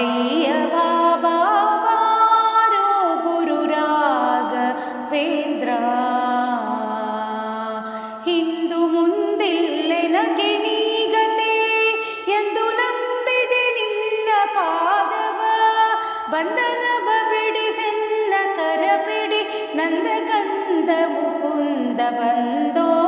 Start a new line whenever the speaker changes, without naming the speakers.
ಬಾರಯ್ಯ ಬಾಬಾ ಬಾರೋ ಗುರು ರಾಘವೇಂದ್ರ. ಹಿಂದು ಮುಂದಿಲ್ಲೆನಗೆ ನೀಗತೆ ಎಂದು ನಂಬಿದೆ ನಿನ್ನ ಪಾದವ. ಬಂಧನವ ಬಿಡಿಸೆನ್ನ ಕರ ಬಿಡಿ ನಂದ ಕಂದ ಮುಕುಂದ ಬಂದೋ